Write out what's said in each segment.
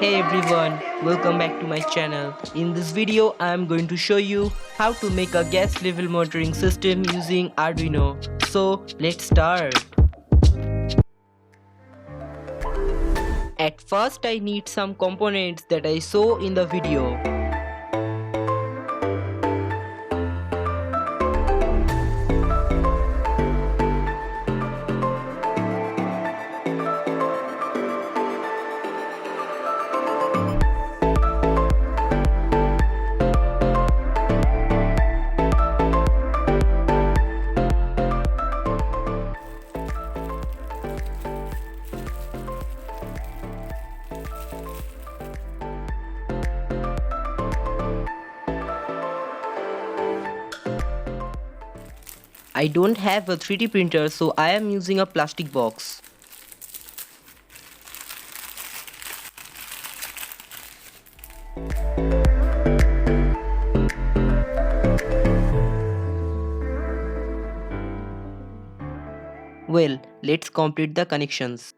Hey everyone, welcome back to my channel. In this video, I am going to show you how to make a gas level monitoring system using Arduino. So let's start. At first, I need some components that I saw in the video. I don't have a 3D printer, so I am using a plastic box. Well, let's complete the connections.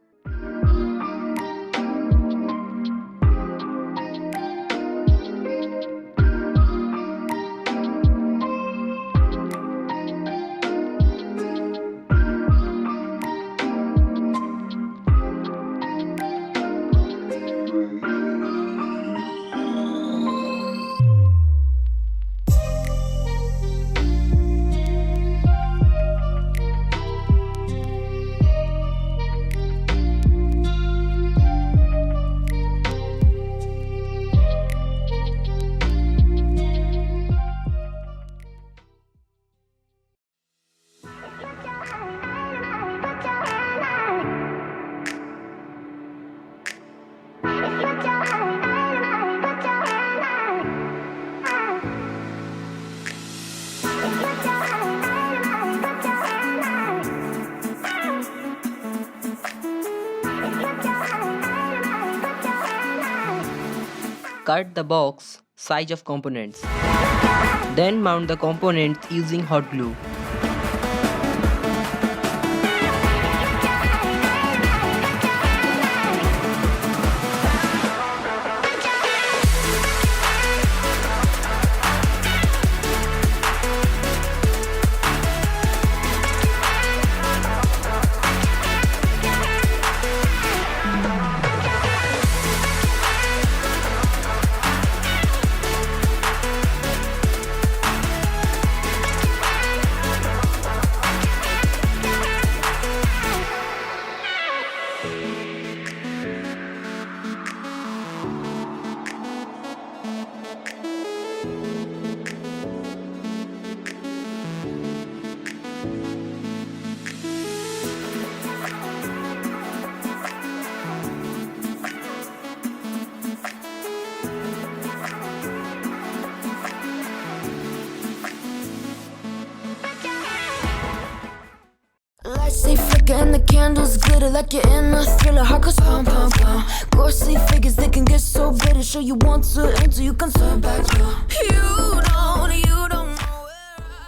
Cut the box size of components. Then mount the components using hot glue. Lights they flicker and the candles glitter like you're in a thriller. Heart goes pum pum pum. Ghostly figures they can get so bitter. Show you want to enter, you can turn back. You don't know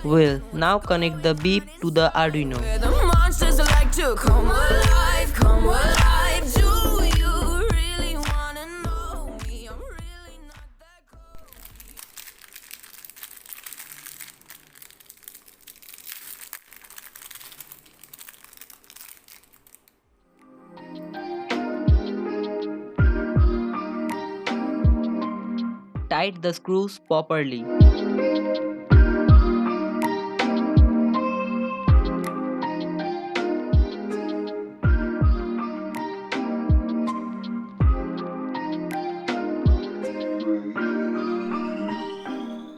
Well, now connect the beep to the Arduino. where the monsters like to come alive, come alive. Do you really wanna know me? I'm really not that cool. Tight the screws properly.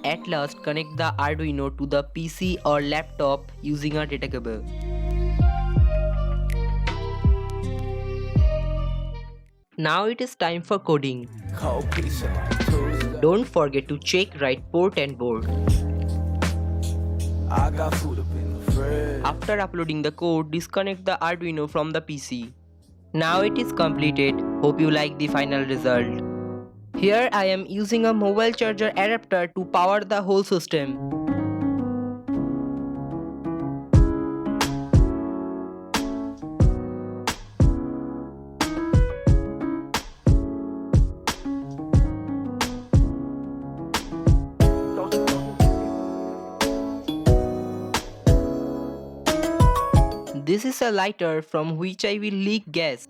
At last, connect the Arduino to the PC or laptop using a data cable. Now it is time for coding. Don't forget to check right port and board. After uploading the code, disconnect the Arduino from the PC. Now it is completed. Hope you like the final result. Here I am using a mobile charger adapter to power the whole system. this is a lighter from which I will leak gas.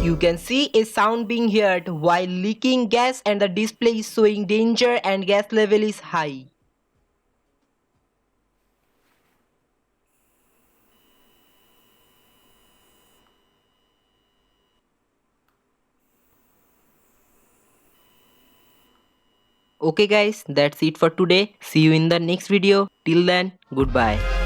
You can see a sound being heard while leaking gas and the display is showing danger and gas level is high. Okay guys, that's it for today. See you in the next video. Till then, goodbye.